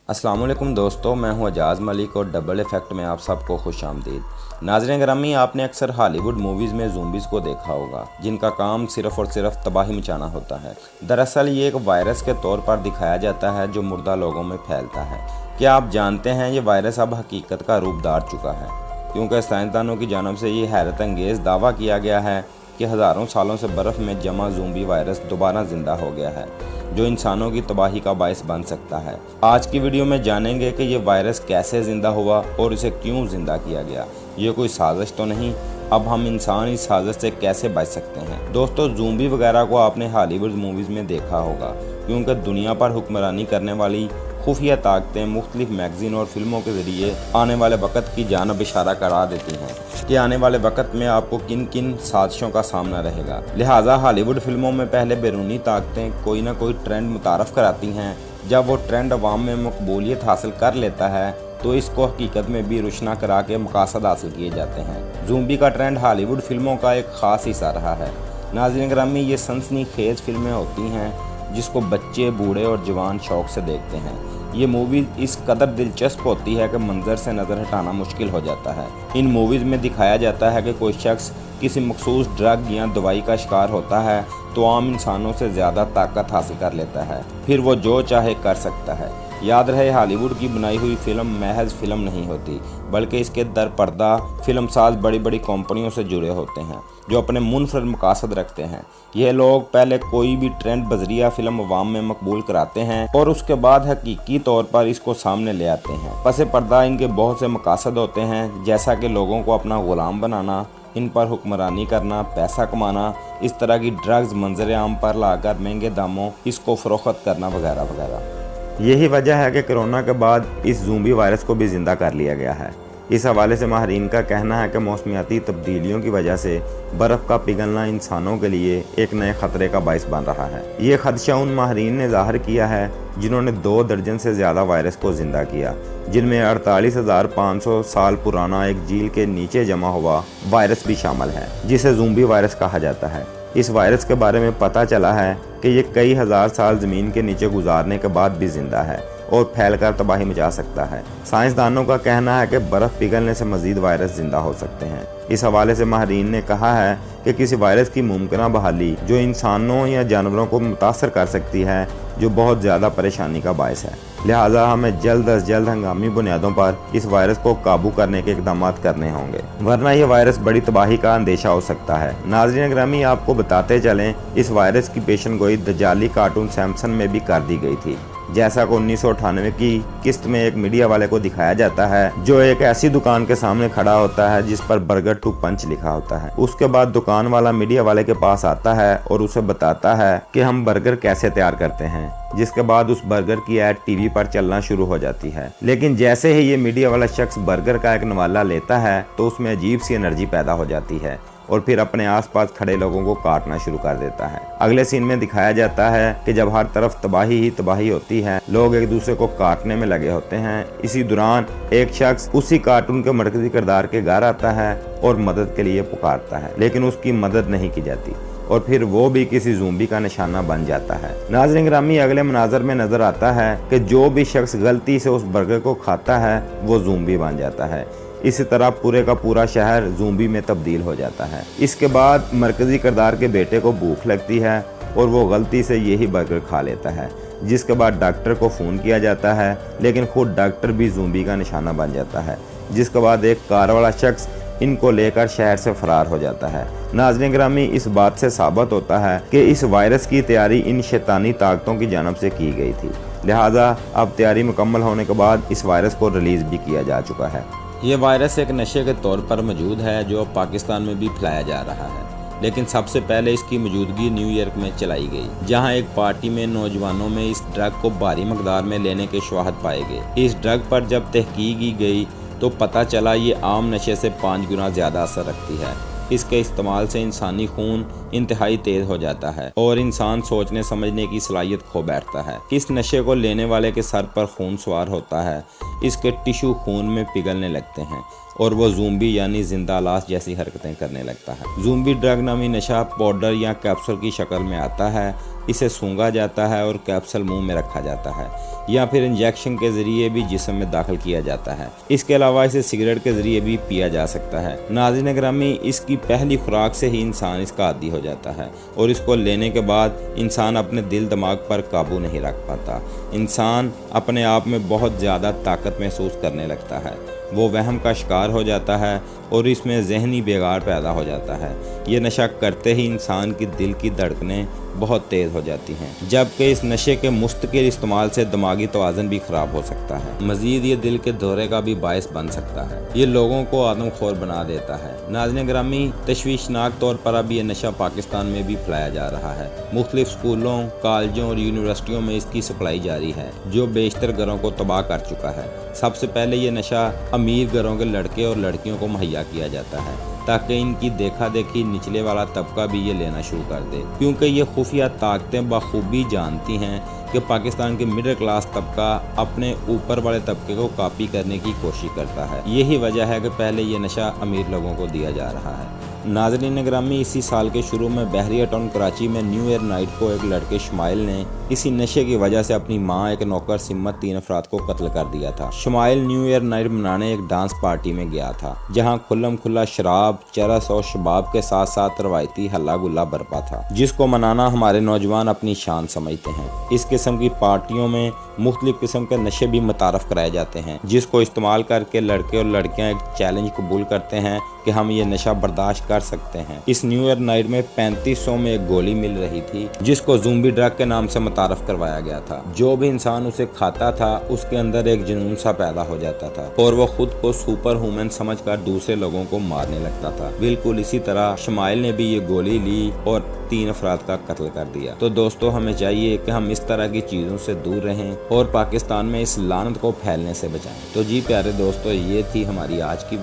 अस्सलाम वालेकुम दोस्तों, मैं हूं अजाज़ मलिक और डबल इफ़ेक्ट में आप सबको खुश आमदीद। नाज़रीन ग्रामी, आपने अक्सर हॉलीवुड मूवीज़ में ज़ोंबीज़ को देखा होगा जिनका काम सिर्फ़ और सिर्फ तबाही मचाना होता है। दरअसल ये एक वायरस के तौर पर दिखाया जाता है जो मुर्दा लोगों में फैलता है। क्या आप जानते हैं ये वायरस अब हकीकत का रूप धार चुका है, क्योंकि साइंसदानों की जानब से ये हैरत अंगेज़ दावा किया गया है कि हज़ारों सालों से बर्फ़ में जमा ज़ोंबी वायरस दोबारा ज़िंदा हो गया है, जो इंसानों की तबाही का बायस बन सकता है। आज की वीडियो में जानेंगे कि ये वायरस कैसे ज़िंदा हुआ और इसे क्यों ज़िंदा किया गया। ये कोई साजिश तो नहीं। अब हम इंसान इस साजिश से कैसे बच सकते हैं। दोस्तों, ज़ोंबी वगैरह को आपने हॉलीवुड मूवीज़ में देखा होगा, क्योंकि दुनिया पर हुक्मरानी करने वाली खुफिया ताकतें मुख्तलिफ मैगज़ीन और फिल्मों के ज़रिए आने वाले वक़्त की जानब इशारा करा देती हैं कि आने वाले वक़्त में आपको किन किन साजिशों का सामना रहेगा। लिहाजा हॉलीवुड फिल्मों में पहले बैरूनी ताकतें कोई ना कोई ट्रेंड मुतारफ़ कराती हैं। जब वो ट्रेंड अवाम में मकबूलियत हासिल कर लेता है तो इसको हकीकत में भी रुशना करा के मकासद हासिल किए जाते हैं। ज़ोंबी का ट्रेंड हॉलीवुड फिल्मों का एक ख़ास हिस्सा रहा है। नाज़रीन ग्रामी, ये सनसनीखेज़ फिल्में होती हैं जिसको बच्चे, बूढ़े और जवान शौक़ से देखते हैं। ये मूवीज़ इस कदर दिलचस्प होती है कि मंजर से नज़र हटाना मुश्किल हो जाता है। इन मूवीज़ में दिखाया जाता है कि कोई शख्स किसी मखसूस ड्रग या दवाई का शिकार होता है तो आम इंसानों से ज़्यादा ताकत हासिल कर लेता है, फिर वो जो चाहे कर सकता है। याद रहे, हॉलीवुड की बनाई हुई फ़िल्म महज फ़िल्म नहीं होती, बल्कि इसके दर पर्दा फिल्मसाज बड़ी बड़ी कंपनियों से जुड़े होते हैं जो अपने मुनफरद मकासद रखते हैं। यह लोग पहले कोई भी ट्रेंड बजरिया फिल्म अवाम में मकबूल कराते हैं और उसके बाद हकीकी तौर पर इसको सामने ले आते हैं। पसे पर्दा इनके बहुत से मकासद होते हैं, जैसा कि लोगों को अपना ग़ुलाम बनाना, इन पर हुक्मरानी करना, पैसा कमाना, इस तरह की ड्रग्स मंजर आम पर लाकर महंगे दामों इसको फ़रोख्त करना वगैरह वगैरह। यही वजह है कि कोरोना के बाद इस ज़ोंबी वायरस को भी ज़िंदा कर लिया गया है। इस हवाले से माहिरीन का कहना है कि मौसमियाती तब्दीलियों की वजह से बर्फ़ का पिघलना इंसानों के लिए एक नए ख़तरे का बायस बन रहा है। ये खदशा उन माहिरीन ने ज़ाहिर किया है जिन्होंने 2 दर्जन से ज़्यादा वायरस को ज़िंदा किया, जिनमें 48,500 साल पुराना एक झील के नीचे जमा हुआ वायरस भी शामिल है, जिसे ज़ोंबी वायरस कहा जाता है। इस वायरस के बारे में पता चला है कि ये कई हज़ार साल ज़मीन के नीचे गुजारने के बाद भी ज़िंदा है और फैलकर तबाही मचा सकता है। साइंसदानों का कहना है कि बर्फ़ पिघलने से मज़ीद वायरस ज़िंदा हो सकते हैं। इस हवाले से माहिरीन ने कहा है कि किसी वायरस की मुमकिन बहाली जो इंसानों या जानवरों को मुतासर कर सकती है, जो बहुत ज़्यादा परेशानी का बायस है। लिहाजा हमें जल्द अज जल्द हंगामी बुनियादों पर इस वायरस को काबू करने के इक़दाम करने होंगे, वरना यह वायरस बड़ी तबाही का अंदेशा हो सकता है। नाज़रीन ग्रामी, आपको बताते चलें, इस वायरस की पेशन गोई दजाली कार्टून सैमसन में भी कर दी गई थी, जैसा कि 1998 की किस्त में एक मीडिया वाले को दिखाया जाता है जो एक ऐसी दुकान के सामने खड़ा होता है जिस पर बर्गर टू पंच लिखा होता है। उसके बाद दुकान वाला मीडिया वाले के पास आता है और उसे बताता है कि हम बर्गर कैसे तैयार करते हैं, जिसके बाद उस बर्गर की ऐड टीवी पर चलना शुरू हो जाती है। लेकिन जैसे ही ये मीडिया वाला शख्स बर्गर का एक नवाला लेता है तो उसमें अजीब सी एनर्जी पैदा हो जाती है और फिर अपने आसपास खड़े लोगों को काटना शुरू कर देता है। अगले सीन में दिखाया जाता है कि जब हर तरफ तबाही ही तबाही होती है, लोग एक दूसरे को काटने में लगे होते हैं। इसी दौरान एक शख्स उसी कार्टून के मरकजी किरदार के घर आता है और मदद के लिए पुकारता है, लेकिन उसकी मदद नहीं की जाती और फिर वो भी किसी ज़ोंबी का निशाना बन जाता है। नाज़रीन ग्रामी, अगले मनाजर में नजर आता है कि जो भी शख्स गलती से उस बर्गर को खाता है वो ज़ोंबी बन जाता है। इसी तरह पूरे का पूरा शहर ज़ोंबी में तब्दील हो जाता है। इसके बाद मरकजी किरदार के बेटे को भूख लगती है और वो गलती से यही बर्गर खा लेता है, जिसके बाद डॉक्टर को फ़ोन किया जाता है, लेकिन खुद डॉक्टर भी ज़ोंबी का निशाना बन जाता है, जिसके बाद एक कार वाला शख्स इनको लेकर शहर से फरार हो जाता है। नाज़रीन ग्रामी, इस बात से साबित होता है कि इस वायरस की तैयारी इन शैतानी ताकतों की जानब से की गई थी। लिहाजा अब तैयारी मुकम्मल होने के बाद इस वायरस को रिलीज़ भी किया जा चुका है। ये वायरस एक नशे के तौर पर मौजूद है जो अब पाकिस्तान में भी फैलाया जा रहा है, लेकिन सबसे पहले इसकी मौजूदगी न्यूयॉर्क में चलाई गई, जहां एक पार्टी में नौजवानों में इस ड्रग को भारी मकदार में लेने के शवाहद पाए गए। इस ड्रग पर जब तहकीक की गई तो पता चला ये आम नशे से 5 गुना ज़्यादा असर रखती है। इसके इस्तेमाल से इंसानी खून इंतहाई तेज हो जाता है और इंसान सोचने समझने की सलाहियत खो बैठता है। इस नशे को लेने वाले के सर पर खून सवार होता है, इसके टिश्यू खून में पिघलने लगते हैं और वो ज़ूम्बी यानी जिंदा लाश जैसी हरकतें करने लगता है। ज़ूम्बी ड्रग नामी नशा पाउडर या कैप्सूल की शक्ल में आता है। इसे सूंघा जाता है और कैप्सूल मुंह में रखा जाता है या फिर इंजेक्शन के ज़रिए भी जिस्म में दाखिल किया जाता है। इसके अलावा इसे सिगरेट के ज़रिए भी पिया जा सकता है। नाज़रीन ग्रामी, इसकी पहली खुराक से ही इंसान इसका आदी हो जाता है और इसको लेने के बाद इंसान अपने दिल दिमाग पर काबू नहीं रख पाता। इंसान अपने आप में बहुत ज़्यादा ताकत महसूस करने लगता है, वो वहम का शिकार हो जाता है और इसमें जहनी बिगाड़ पैदा हो जाता है। ये नशा करते ही इंसान की दिल की धड़कनें बहुत तेज़ हो जाती हैं, जबकि इस नशे के मुस्तकिल इस्तेमाल से दिमागी तवाज़ुन भी ख़राब हो सकता है। मज़ीद ये दिल के दौरे का भी बायस बन सकता है। ये लोगों को आदमखोर बना देता है। नाज़रीन ग्रामी, तशवीशनाक तौर पर अब ये नशा पाकिस्तान में भी फैलाया जा रहा है। मुख्तलिफ स्कूलों, कॉलेजों और यूनिवर्सिटियों में इसकी सप्लाई जारी है, जो बेशतर घरों को तबाह कर चुका है। सबसे पहले ये नशा अमीर घरों के लड़के और लड़कियों को मुहैया किया जाता है ताकि इनकी देखा देखी निचले वाला तबका भी ये लेना शुरू कर दे, क्योंकि ये खुफिया ताकतें बखूबी जानती हैं कि पाकिस्तान के मिडिल क्लास तबका अपने ऊपर वाले तबके को कॉपी करने की कोशिश करता है। यही वजह है कि पहले ये नशा अमीर लोगों को दिया जा रहा है। नाज़रीन ग्रामी, इसी साल के शुरू में बहरिया टाउन कराची में न्यू ईयर नाइट को एक लड़के शमाइल ने इसी नशे की वजह से अपनी माँ, एक नौकर सिम्मत, 3 अफराद को कत्ल कर दिया था। शमाइल न्यू ईयर नाइट मनाने एक डांस पार्टी में गया था, जहाँ खुल्लम खुल्ला शराब, चरस और शबाब के साथ साथ रवायती हल्ला गुल्ला बरपा था, जिसको मनाना हमारे नौजवान अपनी शान समझते हैं। इस किस्म की पार्टियों में मुख्तलिफ किस्म के नशे भी मुतारफ़ कराए जाते हैं, जिसको इस्तेमाल करके लड़के और लड़कियां एक चैलेंज कबूल करते हैं कि हम ये नशा बर्दाश्त कर सकते हैं। इस न्यू ईयर नाइट में 3500 में एक गोली मिल रही थी, जिसको ज़ूम्बी ड्रग के नाम से मुतारफ़ करवाया गया था। जो भी इंसान उसे खाता था, उसके अंदर एक जुनून सा पैदा हो जाता था और वो खुद को सुपर ह्यूमन समझकर दूसरे लोगों को मारने लगता था। बिल्कुल इसी तरह शमाइल ने भी ये गोली ली और 3 अफराद का कत्ल कर दिया। तो दोस्तों, हमें चाहिए कि हम इस तरह की चीज़ों से दूर रहें और पाकिस्तान में इस लानत को फैलने से बचाएं। तो जी प्यारे दोस्तों, ये थी हमारी आज की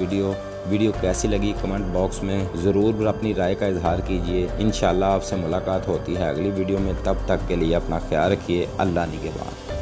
वीडियो कैसी लगी कमेंट बॉक्स में ज़रूर अपनी राय का इजहार कीजिए। इंशाल्लाह आपसे मुलाकात होती है अगली वीडियो में। तब तक के लिए अपना ख्याल रखिए। अल्लाह निगहबान।